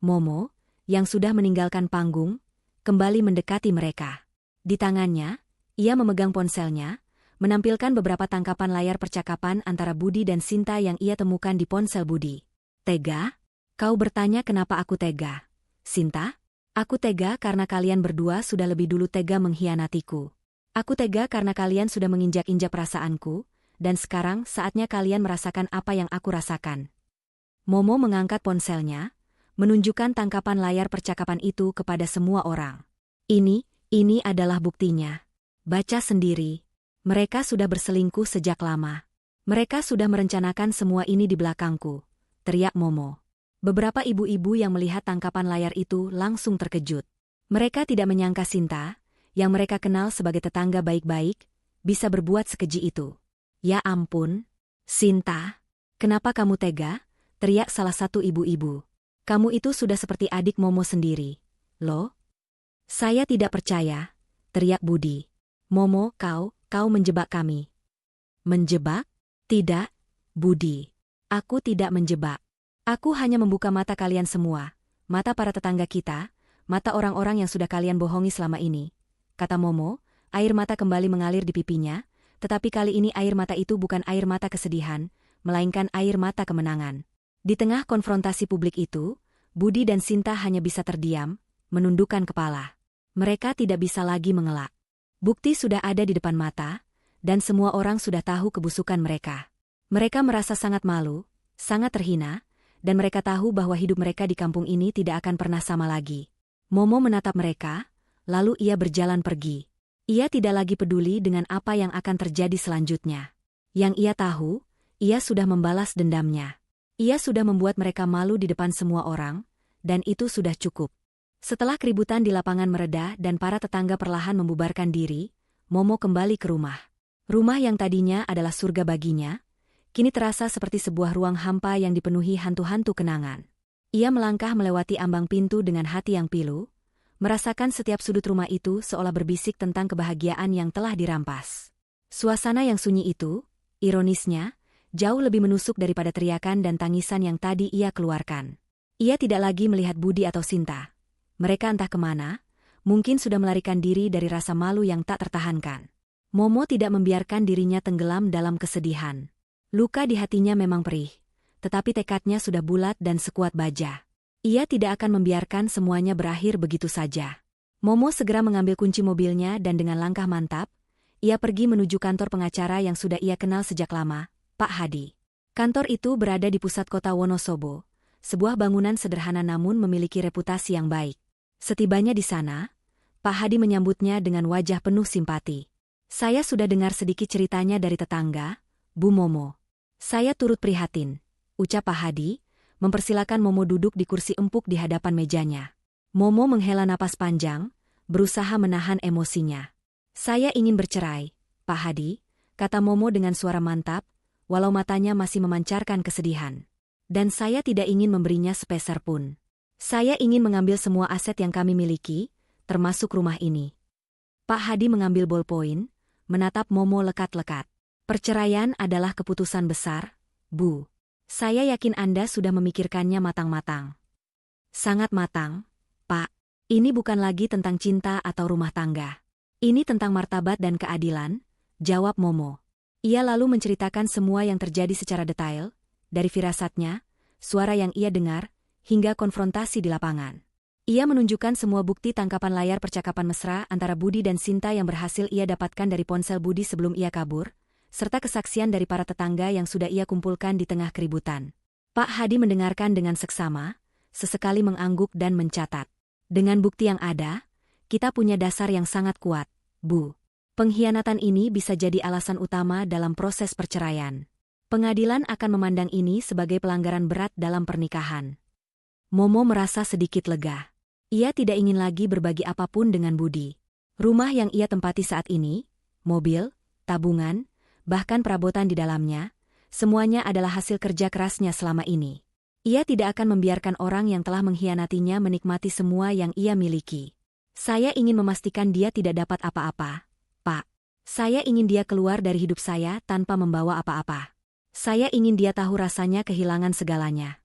Speaker 1: Momo, yang sudah meninggalkan panggung, kembali mendekati mereka. Di tangannya, ia memegang ponselnya, menampilkan beberapa tangkapan layar percakapan antara Budi dan Sinta yang ia temukan di ponsel Budi. "Tega? Kau bertanya kenapa aku tega? Sinta? Aku tega karena kalian berdua sudah lebih dulu tega mengkhianatiku. Aku tega karena kalian sudah menginjak-injak perasaanku, dan sekarang saatnya kalian merasakan apa yang aku rasakan." Momo mengangkat ponselnya, menunjukkan tangkapan layar percakapan itu kepada semua orang. Ini adalah buktinya. Baca sendiri. Mereka sudah berselingkuh sejak lama. Mereka sudah merencanakan semua ini di belakangku, teriak Momo. Beberapa ibu-ibu yang melihat tangkapan layar itu langsung terkejut. Mereka tidak menyangka Sinta, yang mereka kenal sebagai tetangga baik-baik, bisa berbuat sekeji itu. "Ya ampun, Sinta, kenapa kamu tega?" teriak salah satu ibu-ibu. "Kamu itu sudah seperti adik Momo sendiri. Loh?" "Saya tidak percaya," teriak Budi. "Momo, kau menjebak kami." "Menjebak? Tidak, Budi. Aku tidak menjebak. Aku hanya membuka mata kalian semua, mata para tetangga kita, mata orang-orang yang sudah kalian bohongi selama ini," kata Momo. Air mata kembali mengalir di pipinya, tetapi kali ini air mata itu bukan air mata kesedihan, melainkan air mata kemenangan. Di tengah konfrontasi publik itu, Budi dan Sinta hanya bisa terdiam, menundukkan kepala. Mereka tidak bisa lagi mengelak. Bukti sudah ada di depan mata, dan semua orang sudah tahu kebusukan mereka. Mereka merasa sangat malu, sangat terhina, dan mereka tahu bahwa hidup mereka di kampung ini tidak akan pernah sama lagi. Momo menatap mereka, lalu ia berjalan pergi. Ia tidak lagi peduli dengan apa yang akan terjadi selanjutnya. Yang ia tahu, ia sudah membalas dendamnya. Ia sudah membuat mereka malu di depan semua orang, dan itu sudah cukup. Setelah keributan di lapangan mereda dan para tetangga perlahan membubarkan diri, Momo kembali ke rumah. Rumah yang tadinya adalah surga baginya, kini terasa seperti sebuah ruang hampa yang dipenuhi hantu-hantu kenangan. Ia melangkah melewati ambang pintu dengan hati yang pilu, merasakan setiap sudut rumah itu seolah berbisik tentang kebahagiaan yang telah dirampas. Suasana yang sunyi itu, ironisnya, jauh lebih menusuk daripada teriakan dan tangisan yang tadi ia keluarkan. Ia tidak lagi melihat Budi atau Sinta. Mereka entah kemana, mungkin sudah melarikan diri dari rasa malu yang tak tertahankan. Momo tidak membiarkan dirinya tenggelam dalam kesedihan. Luka di hatinya memang perih, tetapi tekadnya sudah bulat dan sekuat baja. Ia tidak akan membiarkan semuanya berakhir begitu saja. Momo segera mengambil kunci mobilnya dan dengan langkah mantap, ia pergi menuju kantor pengacara yang sudah ia kenal sejak lama, Pak Hadi. Kantor itu berada di pusat kota Wonosobo, sebuah bangunan sederhana namun memiliki reputasi yang baik. Setibanya di sana, Pak Hadi menyambutnya dengan wajah penuh simpati. "Saya sudah dengar sedikit ceritanya dari tetangga, Bu Momo. Saya turut prihatin," ucap Pak Hadi, mempersilakan Momo duduk di kursi empuk di hadapan mejanya. Momo menghela napas panjang, berusaha menahan emosinya. "Saya ingin bercerai, Pak Hadi," kata Momo dengan suara mantap, walau matanya masih memancarkan kesedihan. "Dan saya tidak ingin memberinya sepeser pun. Saya ingin mengambil semua aset yang kami miliki, termasuk rumah ini." Pak Hadi mengambil bolpoin, menatap Momo lekat-lekat. "Perceraian adalah keputusan besar, Bu. Saya yakin Anda sudah memikirkannya matang-matang." "Sangat matang, Pak. Ini bukan lagi tentang cinta atau rumah tangga. Ini tentang martabat dan keadilan," jawab Momo. Ia lalu menceritakan semua yang terjadi secara detail, dari firasatnya, suara yang ia dengar, hingga konfrontasi di lapangan. Ia menunjukkan semua bukti tangkapan layar percakapan mesra antara Budi dan Sinta yang berhasil ia dapatkan dari ponsel Budi sebelum ia kabur, serta kesaksian dari para tetangga yang sudah ia kumpulkan di tengah keributan. Pak Hadi mendengarkan dengan seksama, sesekali mengangguk dan mencatat. "Dengan bukti yang ada, kita punya dasar yang sangat kuat, Bu. Pengkhianatan ini bisa jadi alasan utama dalam proses perceraian. Pengadilan akan memandang ini sebagai pelanggaran berat dalam pernikahan. Momo merasa sedikit lega. Ia tidak ingin lagi berbagi apapun dengan Budi. Rumah yang ia tempati saat ini, mobil, tabungan, bahkan perabotan di dalamnya, semuanya adalah hasil kerja kerasnya selama ini. Ia tidak akan membiarkan orang yang telah mengkhianatinya menikmati semua yang ia miliki. Saya ingin memastikan dia tidak dapat apa-apa, Pak. Saya ingin dia keluar dari hidup saya tanpa membawa apa-apa. Saya ingin dia tahu rasanya kehilangan segalanya.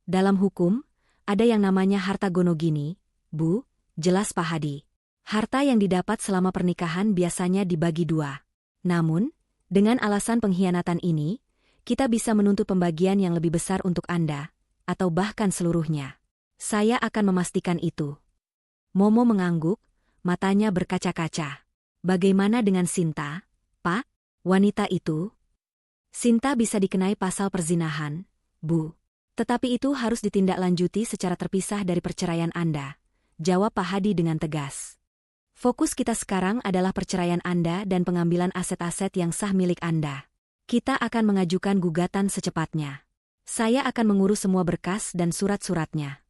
Speaker 1: Dalam hukum, ada yang namanya harta gono gini, Bu, jelas Pak Hadi. Harta yang didapat selama pernikahan biasanya dibagi dua. Namun, dengan alasan pengkhianatan ini, kita bisa menuntut pembagian yang lebih besar untuk Anda, atau bahkan seluruhnya. Saya akan memastikan itu. Momo mengangguk, matanya berkaca-kaca. Bagaimana dengan Sinta, Pak? Wanita itu? Sinta bisa dikenai pasal perzinahan, Bu. Tetapi itu harus ditindaklanjuti secara terpisah dari perceraian Anda, jawab Pak Hadi dengan tegas. Fokus kita sekarang adalah perceraian Anda dan pengambilan aset-aset yang sah milik Anda. Kita akan mengajukan gugatan secepatnya. Saya akan mengurus semua berkas dan surat-suratnya.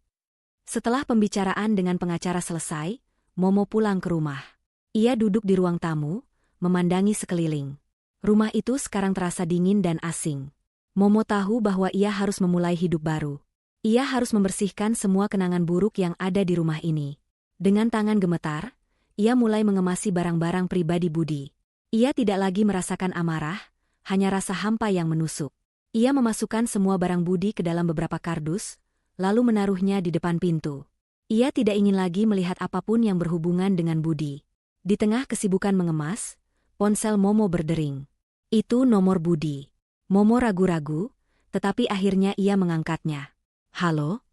Speaker 1: Setelah pembicaraan dengan pengacara selesai, Momo pulang ke rumah. Ia duduk di ruang tamu, memandangi sekeliling. Rumah itu sekarang terasa dingin dan asing. Momo tahu bahwa ia harus memulai hidup baru. Ia harus membersihkan semua kenangan buruk yang ada di rumah ini. Dengan tangan gemetar, ia mulai mengemasi barang-barang pribadi Budi. Ia tidak lagi merasakan amarah, hanya rasa hampa yang menusuk. Ia memasukkan semua barang Budi ke dalam beberapa kardus, lalu menaruhnya di depan pintu. Ia tidak ingin lagi melihat apapun yang berhubungan dengan Budi. Di tengah kesibukan mengemas, ponsel Momo berdering. Itu nomor Budi. Momo ragu-ragu, tetapi akhirnya ia mengangkatnya. Halo?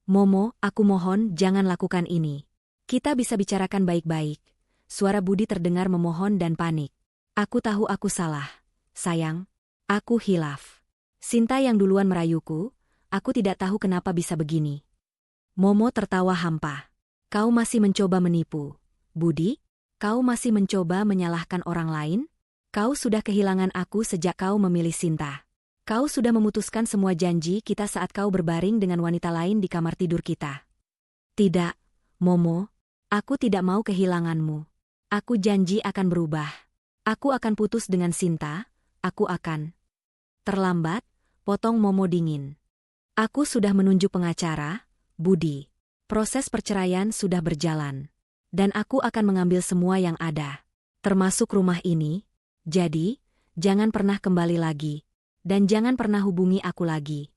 Speaker 1: Momo, aku mohon jangan lakukan ini. Kita bisa bicarakan baik-baik. Suara Budi terdengar memohon dan panik. Aku tahu aku salah. Sayang, aku hilaf. Sinta yang duluan merayuku, aku tidak tahu kenapa bisa begini. Momo tertawa hampa. Kau masih mencoba menipu. Budi, kau masih mencoba menyalahkan orang lain? Kau sudah kehilangan aku sejak kau memilih Sinta. Kau sudah memutuskan semua janji kita saat kau berbaring dengan wanita lain di kamar tidur kita. Tidak, Momo, aku tidak mau kehilanganmu. Aku janji akan berubah. Aku akan putus dengan Sinta. Aku akan. Terlambat, potong Momo dingin. Aku sudah menunjuk pengacara, Budi. Proses perceraian sudah berjalan. Dan aku akan mengambil semua yang ada. Termasuk rumah ini. Jadi, jangan pernah kembali lagi. Dan jangan pernah hubungi aku lagi.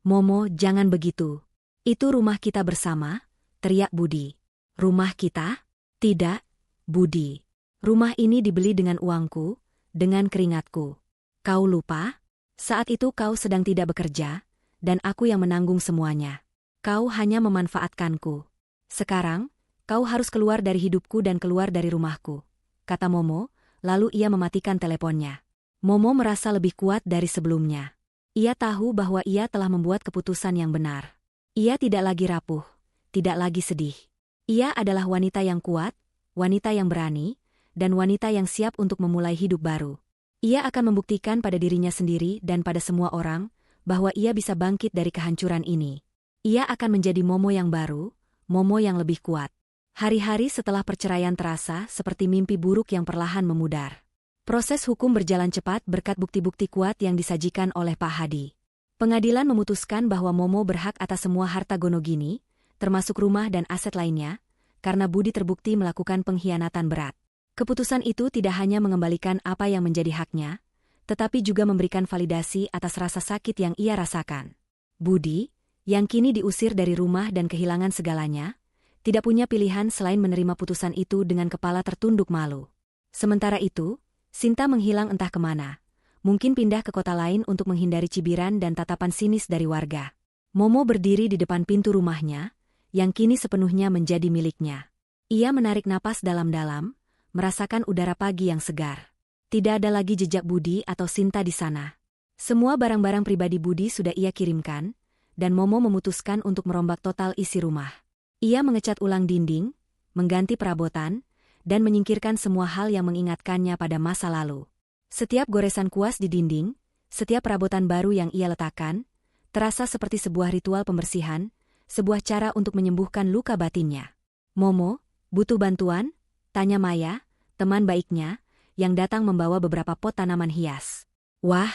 Speaker 1: Momo, jangan begitu. Itu rumah kita bersama, teriak Budi. Rumah kita? Tidak, Budi. Rumah ini dibeli dengan uangku, dengan keringatku. Kau lupa? Saat itu kau sedang tidak bekerja, dan aku yang menanggung semuanya. Kau hanya memanfaatkanku. Sekarang, kau harus keluar dari hidupku dan keluar dari rumahku, kata Momo, lalu ia mematikan teleponnya. Momo merasa lebih kuat dari sebelumnya. Ia tahu bahwa ia telah membuat keputusan yang benar. Ia tidak lagi rapuh, tidak lagi sedih. Ia adalah wanita yang kuat, wanita yang berani, dan wanita yang siap untuk memulai hidup baru. Ia akan membuktikan pada dirinya sendiri dan pada semua orang, bahwa ia bisa bangkit dari kehancuran ini. Ia akan menjadi Momo yang baru, Momo yang lebih kuat. Hari-hari setelah perceraian terasa seperti mimpi buruk yang perlahan memudar. Proses hukum berjalan cepat berkat bukti-bukti kuat yang disajikan oleh Pak Hadi. Pengadilan memutuskan bahwa Momo berhak atas semua harta Gonogini, termasuk rumah dan aset lainnya, karena Budi terbukti melakukan pengkhianatan berat. Keputusan itu tidak hanya mengembalikan apa yang menjadi haknya, tetapi juga memberikan validasi atas rasa sakit yang ia rasakan. Budi, yang kini diusir dari rumah dan kehilangan segalanya, tidak punya pilihan selain menerima putusan itu dengan kepala tertunduk malu. Sementara itu, Sinta menghilang entah kemana. Mungkin pindah ke kota lain untuk menghindari cibiran dan tatapan sinis dari warga. Momo berdiri di depan pintu rumahnya, yang kini sepenuhnya menjadi miliknya. Ia menarik napas dalam-dalam, merasakan udara pagi yang segar. Tidak ada lagi jejak Budi atau Sinta di sana. Semua barang-barang pribadi Budi sudah ia kirimkan, dan Momo memutuskan untuk merombak total isi rumah. Ia mengecat ulang dinding, mengganti perabotan, dan menyingkirkan semua hal yang mengingatkannya pada masa lalu. Setiap goresan kuas di dinding, setiap perabotan baru yang ia letakkan, terasa seperti sebuah ritual pembersihan, sebuah cara untuk menyembuhkan luka batinnya. "Momo, butuh bantuan?" tanya Maya, teman baiknya, yang datang membawa beberapa pot tanaman hias. "Wah,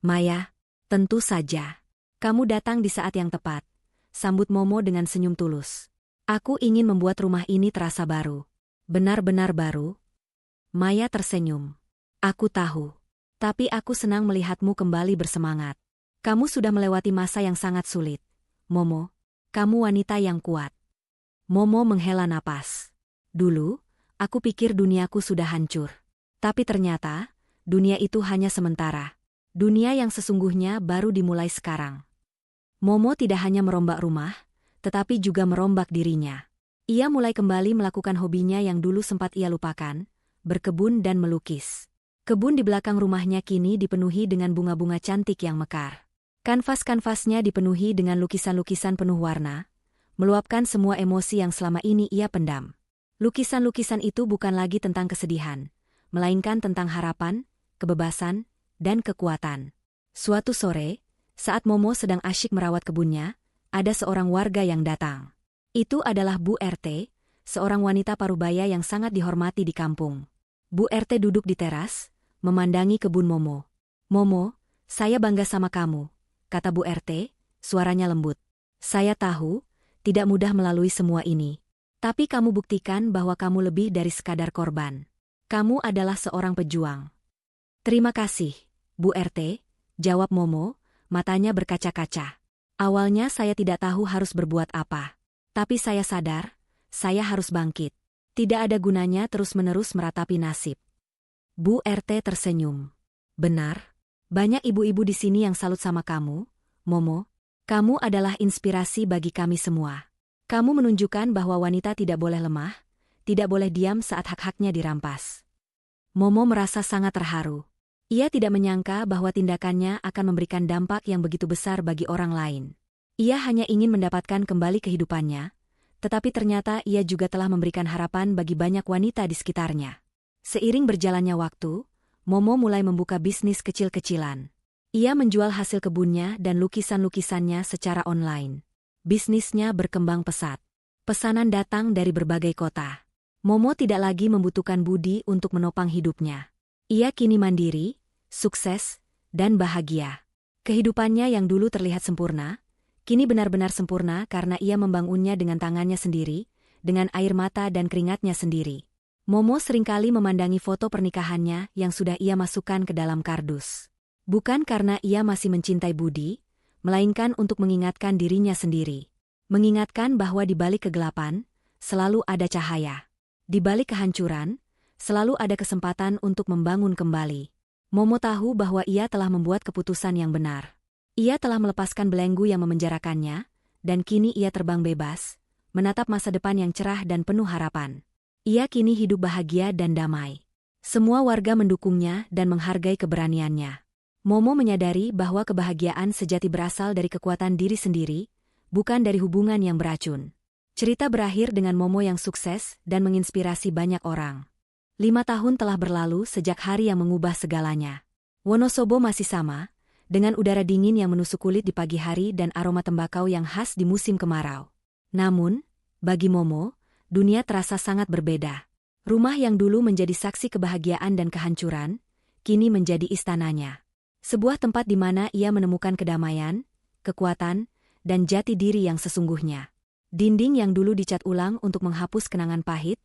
Speaker 1: Maya, tentu saja. Kamu datang di saat yang tepat," sambut Momo dengan senyum tulus. "Aku ingin membuat rumah ini terasa baru." "Benar-benar baru?" Maya tersenyum. "Aku tahu. Tapi aku senang melihatmu kembali bersemangat. Kamu sudah melewati masa yang sangat sulit. Momo, kamu wanita yang kuat." Momo menghela napas. "Dulu, aku pikir duniaku sudah hancur. Tapi ternyata, dunia itu hanya sementara. Dunia yang sesungguhnya baru dimulai sekarang." Momo tidak hanya merombak rumah, tetapi juga merombak dirinya. Ia mulai kembali melakukan hobinya yang dulu sempat ia lupakan, berkebun dan melukis. Kebun di belakang rumahnya kini dipenuhi dengan bunga-bunga cantik yang mekar. Kanvas-kanvasnya dipenuhi dengan lukisan-lukisan penuh warna, meluapkan semua emosi yang selama ini ia pendam. Lukisan-lukisan itu bukan lagi tentang kesedihan, melainkan tentang harapan, kebebasan, dan kekuatan. Suatu sore, saat Momo sedang asyik merawat kebunnya, ada seorang warga yang datang. Itu adalah Bu RT, seorang wanita parubaya yang sangat dihormati di kampung. Bu RT duduk di teras, memandangi kebun Momo. "Momo, saya bangga sama kamu," kata Bu RT, suaranya lembut. "Saya tahu, tidak mudah melalui semua ini. Tapi kamu buktikan bahwa kamu lebih dari sekadar korban. Kamu adalah seorang pejuang." "Terima kasih, Bu RT," jawab Momo, matanya berkaca-kaca. "Awalnya saya tidak tahu harus berbuat apa. Tapi saya sadar, saya harus bangkit. Tidak ada gunanya terus-menerus meratapi nasib." Bu RT tersenyum. "Benar. Banyak ibu-ibu di sini yang salut sama kamu, Momo. Kamu adalah inspirasi bagi kami semua. Kamu menunjukkan bahwa wanita tidak boleh lemah, tidak boleh diam saat hak-haknya dirampas." Momo merasa sangat terharu. Ia tidak menyangka bahwa tindakannya akan memberikan dampak yang begitu besar bagi orang lain. Ia hanya ingin mendapatkan kembali kehidupannya, tetapi ternyata ia juga telah memberikan harapan bagi banyak wanita di sekitarnya. Seiring berjalannya waktu, Momo mulai membuka bisnis kecil-kecilan. Ia menjual hasil kebunnya dan lukisan-lukisannya secara online. Bisnisnya berkembang pesat. Pesanan datang dari berbagai kota. Momo tidak lagi membutuhkan Budi untuk menopang hidupnya. Ia kini mandiri, sukses, dan bahagia. Kehidupannya yang dulu terlihat sempurna, kini benar-benar sempurna karena ia membangunnya dengan tangannya sendiri, dengan air mata dan keringatnya sendiri. Momo seringkali memandangi foto pernikahannya yang sudah ia masukkan ke dalam kardus. Bukan karena ia masih mencintai Budi, melainkan untuk mengingatkan dirinya sendiri. Mengingatkan bahwa di balik kegelapan, selalu ada cahaya. Di balik kehancuran, selalu ada kesempatan untuk membangun kembali. Momo tahu bahwa ia telah membuat keputusan yang benar. Ia telah melepaskan belenggu yang memenjarakannya, dan kini ia terbang bebas, menatap masa depan yang cerah dan penuh harapan. Ia kini hidup bahagia dan damai. Semua warga mendukungnya dan menghargai keberaniannya. Momo menyadari bahwa kebahagiaan sejati berasal dari kekuatan diri sendiri, bukan dari hubungan yang beracun. Cerita berakhir dengan Momo yang sukses dan menginspirasi banyak orang. 5 tahun telah berlalu sejak hari yang mengubah segalanya. Wonosobo masih sama, dengan udara dingin yang menusuk kulit di pagi hari dan aroma tembakau yang khas di musim kemarau. Namun, bagi Momo, dunia terasa sangat berbeda. Rumah yang dulu menjadi saksi kebahagiaan dan kehancuran, kini menjadi istananya. Sebuah tempat di mana ia menemukan kedamaian, kekuatan, dan jati diri yang sesungguhnya. Dinding yang dulu dicat ulang untuk menghapus kenangan pahit,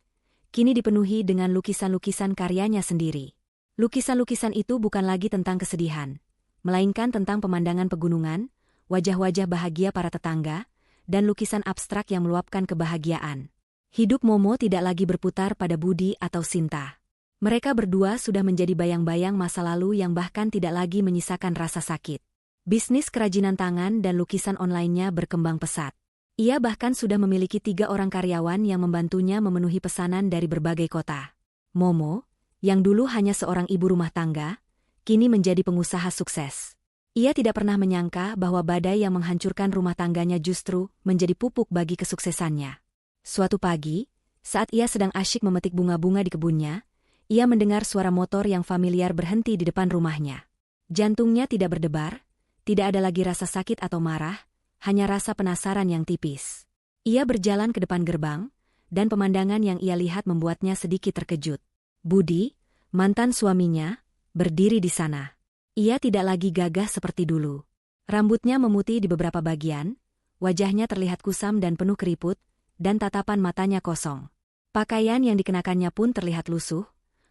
Speaker 1: kini dipenuhi dengan lukisan-lukisan karyanya sendiri. Lukisan-lukisan itu bukan lagi tentang kesedihan, melainkan tentang pemandangan pegunungan, wajah-wajah bahagia para tetangga, dan lukisan abstrak yang meluapkan kebahagiaan. Hidup Momo tidak lagi berputar pada Budi atau Sinta. Mereka berdua sudah menjadi bayang-bayang masa lalu yang bahkan tidak lagi menyisakan rasa sakit. Bisnis kerajinan tangan dan lukisan online-nya berkembang pesat. Ia bahkan sudah memiliki 3 orang karyawan yang membantunya memenuhi pesanan dari berbagai kota. Momo, yang dulu hanya seorang ibu rumah tangga, kini menjadi pengusaha sukses. Ia tidak pernah menyangka bahwa badai yang menghancurkan rumah tangganya justru menjadi pupuk bagi kesuksesannya. Suatu pagi, Saat ia sedang asyik memetik bunga-bunga di kebunnya, ia mendengar suara motor yang familiar berhenti di depan rumahnya. Jantungnya tidak berdebar, tidak ada lagi rasa sakit atau marah, hanya rasa penasaran yang tipis. Ia berjalan ke depan gerbang, dan pemandangan yang ia lihat membuatnya sedikit terkejut. Budi, mantan suaminya, berdiri di sana. Ia tidak lagi gagah seperti dulu. Rambutnya memutih di beberapa bagian, wajahnya terlihat kusam dan penuh keriput, dan tatapan matanya kosong. Pakaian yang dikenakannya pun terlihat lusuh,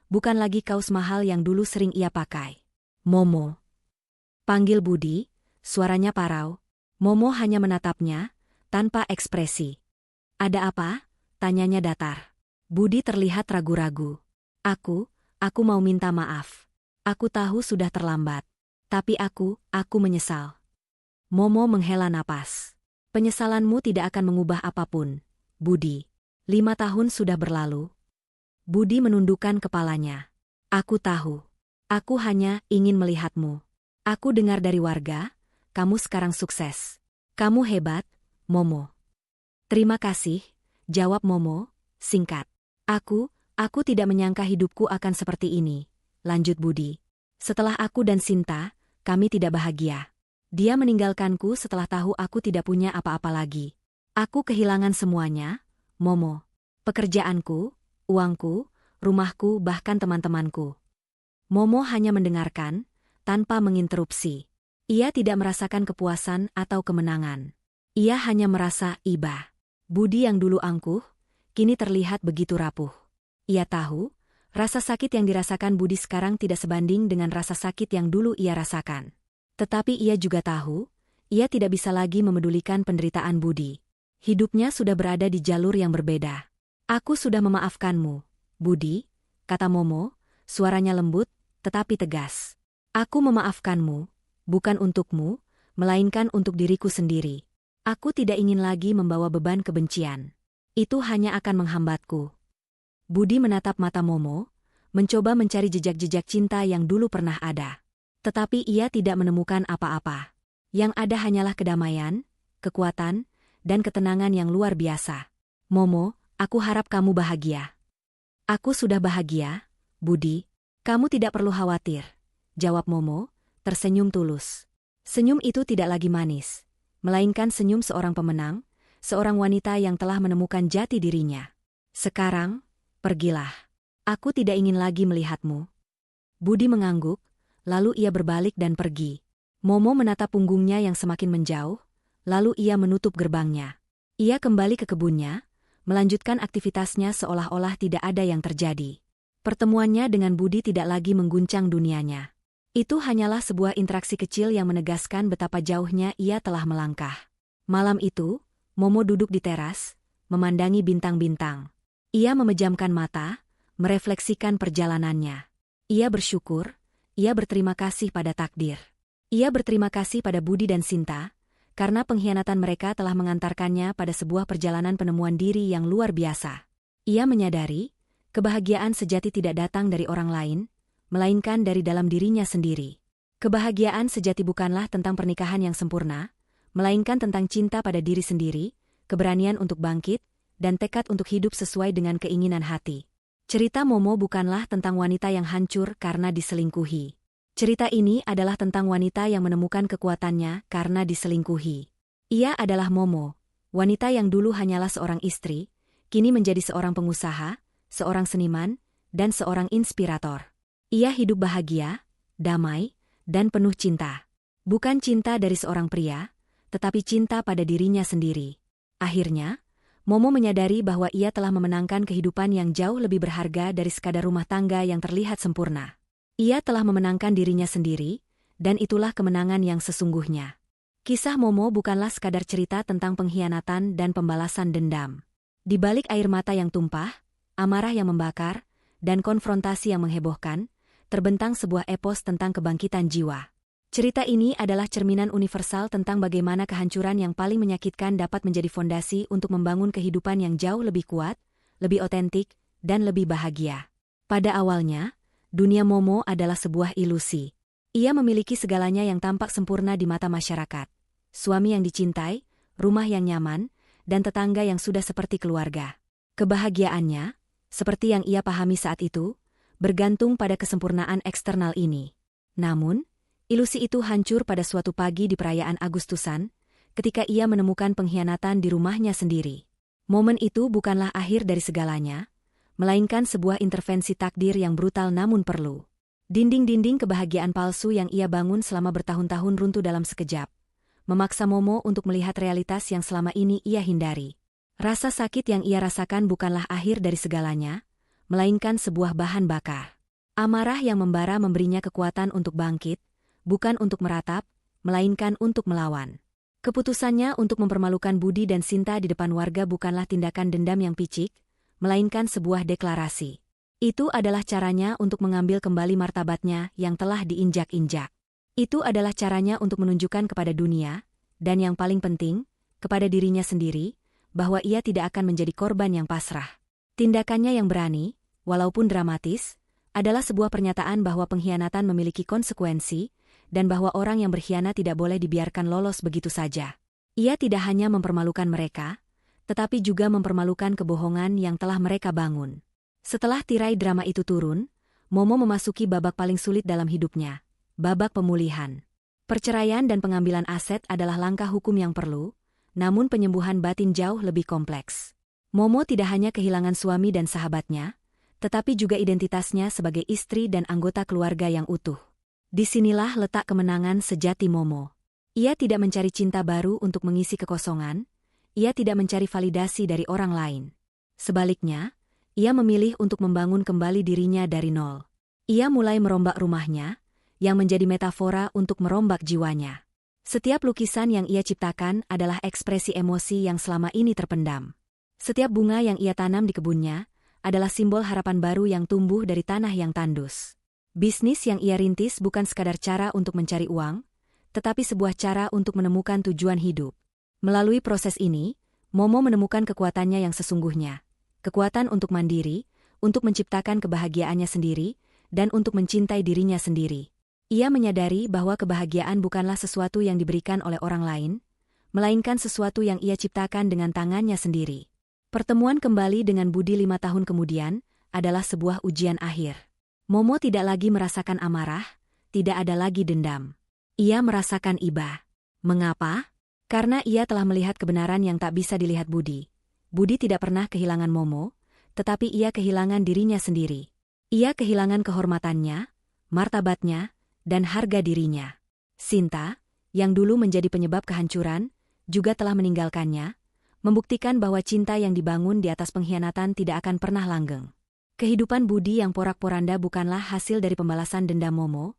Speaker 1: bukan lagi kaos mahal yang dulu sering ia pakai. Momo. Panggil Budi, suaranya parau. Momo hanya menatapnya, tanpa ekspresi. Ada apa? Tanyanya datar. Budi terlihat ragu-ragu. Aku mau minta maaf. Aku tahu sudah terlambat. Tapi aku menyesal. Momo menghela napas. Penyesalanmu tidak akan mengubah apapun, Budi. 5 tahun sudah berlalu. Budi menundukkan kepalanya. Aku tahu. Aku hanya ingin melihatmu. Aku dengar dari warga, kamu sekarang sukses. Kamu hebat, Momo. Terima kasih, jawab Momo, singkat. Aku tidak menyangka hidupku akan seperti ini, lanjut Budi. Setelah aku dan Sinta, kami tidak bahagia. Dia meninggalkanku setelah tahu aku tidak punya apa-apa lagi. Aku kehilangan semuanya, Momo. Pekerjaanku, uangku, rumahku, bahkan teman-temanku. Momo hanya mendengarkan, tanpa menginterupsi. Ia tidak merasakan kepuasan atau kemenangan. Ia hanya merasa iba. Budi yang dulu angkuh, kini terlihat begitu rapuh. Ia tahu, rasa sakit yang dirasakan Budi sekarang tidak sebanding dengan rasa sakit yang dulu ia rasakan. Tetapi ia juga tahu, ia tidak bisa lagi memedulikan penderitaan Budi. Hidupnya sudah berada di jalur yang berbeda. Aku sudah memaafkanmu, Budi, kata Momo, suaranya lembut, tetapi tegas. Aku memaafkanmu, bukan untukmu, melainkan untuk diriku sendiri. Aku tidak ingin lagi membawa beban kebencian. Itu hanya akan menghambatku. Budi menatap mata Momo, mencoba mencari jejak-jejak cinta yang dulu pernah ada. Tetapi ia tidak menemukan apa-apa. Yang ada hanyalah kedamaian, kekuatan, dan ketenangan yang luar biasa. Momo, aku harap kamu bahagia. Aku sudah bahagia, Budi. Kamu tidak perlu khawatir, jawab Momo, tersenyum tulus. Senyum itu tidak lagi manis, melainkan senyum seorang pemenang, seorang wanita yang telah menemukan jati dirinya. Sekarang, pergilah. Aku tidak ingin lagi melihatmu. Budi mengangguk, lalu ia berbalik dan pergi. Momo menatap punggungnya yang semakin menjauh, lalu ia menutup gerbangnya. Ia kembali ke kebunnya, melanjutkan aktivitasnya seolah-olah tidak ada yang terjadi. Pertemuannya dengan Budi tidak lagi mengguncang dunianya. Itu hanyalah sebuah interaksi kecil yang menegaskan betapa jauhnya ia telah melangkah. Malam itu, Momo duduk di teras, memandangi bintang-bintang. Ia memejamkan mata, merefleksikan perjalanannya. Ia bersyukur, ia berterima kasih pada takdir. Ia berterima kasih pada Budi dan Sinta, karena pengkhianatan mereka telah mengantarkannya pada sebuah perjalanan penemuan diri yang luar biasa. Ia menyadari, kebahagiaan sejati tidak datang dari orang lain, melainkan dari dalam dirinya sendiri. Kebahagiaan sejati bukanlah tentang pernikahan yang sempurna, melainkan tentang cinta pada diri sendiri, keberanian untuk bangkit, dan tekad untuk hidup sesuai dengan keinginan hati. Cerita Momo bukanlah tentang wanita yang hancur karena diselingkuhi. Cerita ini adalah tentang wanita yang menemukan kekuatannya karena diselingkuhi. Ia adalah Momo, wanita yang dulu hanyalah seorang istri, kini menjadi seorang pengusaha, seorang seniman, dan seorang inspirator. Ia hidup bahagia, damai, dan penuh cinta. Bukan cinta dari seorang pria, tetapi cinta pada dirinya sendiri. Akhirnya, Momo menyadari bahwa ia telah memenangkan kehidupan yang jauh lebih berharga dari sekadar rumah tangga yang terlihat sempurna. Ia telah memenangkan dirinya sendiri, dan itulah kemenangan yang sesungguhnya. Kisah Momo bukanlah sekadar cerita tentang pengkhianatan dan pembalasan dendam. Di balik air mata yang tumpah, amarah yang membakar, dan konfrontasi yang menghebohkan, terbentang sebuah epos tentang kebangkitan jiwa. Cerita ini adalah cerminan universal tentang bagaimana kehancuran yang paling menyakitkan dapat menjadi fondasi untuk membangun kehidupan yang jauh lebih kuat, lebih otentik, dan lebih bahagia. Pada awalnya, dunia Momo adalah sebuah ilusi. Ia memiliki segalanya yang tampak sempurna di mata masyarakat. Suami yang dicintai, rumah yang nyaman, dan tetangga yang sudah seperti keluarga. Kebahagiaannya, seperti yang ia pahami saat itu, bergantung pada kesempurnaan eksternal ini. Namun, ilusi itu hancur pada suatu pagi di perayaan Agustusan, ketika ia menemukan pengkhianatan di rumahnya sendiri. Momen itu bukanlah akhir dari segalanya, melainkan sebuah intervensi takdir yang brutal namun perlu. Dinding-dinding kebahagiaan palsu yang ia bangun selama bertahun-tahun runtuh dalam sekejap, memaksa Momo untuk melihat realitas yang selama ini ia hindari. Rasa sakit yang ia rasakan bukanlah akhir dari segalanya, melainkan sebuah bahan bakar. Amarah yang membara memberinya kekuatan untuk bangkit, bukan untuk meratap, melainkan untuk melawan. Keputusannya untuk mempermalukan Budi dan Sinta di depan warga bukanlah tindakan dendam yang picik, melainkan sebuah deklarasi. Itu adalah caranya untuk mengambil kembali martabatnya yang telah diinjak-injak. Itu adalah caranya untuk menunjukkan kepada dunia, dan yang paling penting, kepada dirinya sendiri, bahwa ia tidak akan menjadi korban yang pasrah. Tindakannya yang berani, walaupun dramatis, adalah sebuah pernyataan bahwa pengkhianatan memiliki konsekuensi, dan bahwa orang yang berkhianat tidak boleh dibiarkan lolos begitu saja. Ia tidak hanya mempermalukan mereka, tetapi juga mempermalukan kebohongan yang telah mereka bangun. Setelah tirai drama itu turun, Momo memasuki babak paling sulit dalam hidupnya, babak pemulihan. Perceraian dan pengambilan aset adalah langkah hukum yang perlu, namun penyembuhan batin jauh lebih kompleks. Momo tidak hanya kehilangan suami dan sahabatnya, tetapi juga identitasnya sebagai istri dan anggota keluarga yang utuh. Disinilah letak kemenangan sejati Momo. Ia tidak mencari cinta baru untuk mengisi kekosongan, ia tidak mencari validasi dari orang lain. Sebaliknya, ia memilih untuk membangun kembali dirinya dari nol. Ia mulai merombak rumahnya, yang menjadi metafora untuk merombak jiwanya. Setiap lukisan yang ia ciptakan adalah ekspresi emosi yang selama ini terpendam. Setiap bunga yang ia tanam di kebunnya adalah simbol harapan baru yang tumbuh dari tanah yang tandus. Bisnis yang ia rintis bukan sekadar cara untuk mencari uang, tetapi sebuah cara untuk menemukan tujuan hidup. Melalui proses ini, Momo menemukan kekuatannya yang sesungguhnya. Kekuatan untuk mandiri, untuk menciptakan kebahagiaannya sendiri, dan untuk mencintai dirinya sendiri. Ia menyadari bahwa kebahagiaan bukanlah sesuatu yang diberikan oleh orang lain, melainkan sesuatu yang ia ciptakan dengan tangannya sendiri. Pertemuan kembali dengan Budi 5 tahun kemudian adalah sebuah ujian akhir. Momo tidak lagi merasakan amarah, tidak ada lagi dendam. Ia merasakan iba. Mengapa? Karena ia telah melihat kebenaran yang tak bisa dilihat Budi. Budi tidak pernah kehilangan Momo, tetapi ia kehilangan dirinya sendiri. Ia kehilangan kehormatannya, martabatnya, dan harga dirinya. Sinta, yang dulu menjadi penyebab kehancuran, juga telah meninggalkannya, membuktikan bahwa cinta yang dibangun di atas pengkhianatan tidak akan pernah langgeng. Kehidupan Budi yang porak-poranda bukanlah hasil dari pembalasan dendam Momo,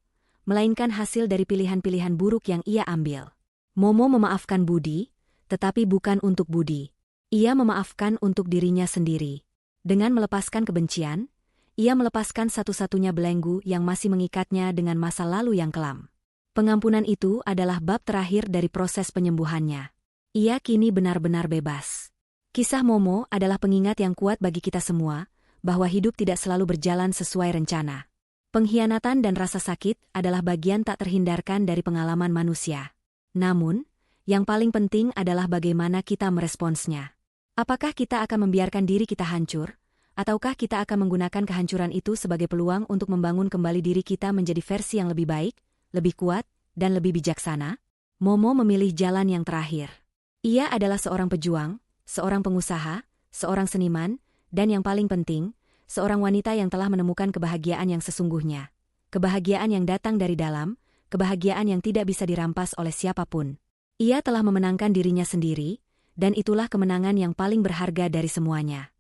Speaker 1: melainkan hasil dari pilihan-pilihan buruk yang ia ambil. Momo memaafkan Budi, tetapi bukan untuk Budi. Ia memaafkan untuk dirinya sendiri. Dengan melepaskan kebencian, ia melepaskan satu-satunya belenggu yang masih mengikatnya dengan masa lalu yang kelam. Pengampunan itu adalah bab terakhir dari proses penyembuhannya. Ia kini benar-benar bebas. Kisah Momo adalah pengingat yang kuat bagi kita semua, bahwa hidup tidak selalu berjalan sesuai rencana. Pengkhianatan dan rasa sakit adalah bagian tak terhindarkan dari pengalaman manusia. Namun, yang paling penting adalah bagaimana kita meresponsnya. Apakah kita akan membiarkan diri kita hancur? Ataukah kita akan menggunakan kehancuran itu sebagai peluang untuk membangun kembali diri kita menjadi versi yang lebih baik, lebih kuat, dan lebih bijaksana? Momo memilih jalan yang terakhir. Ia adalah seorang pejuang, seorang pengusaha, seorang seniman, dan yang paling penting, seorang wanita yang telah menemukan kebahagiaan yang sesungguhnya. Kebahagiaan yang datang dari dalam, kebahagiaan yang tidak bisa dirampas oleh siapapun. Ia telah memenangkan dirinya sendiri, dan itulah kemenangan yang paling berharga dari semuanya.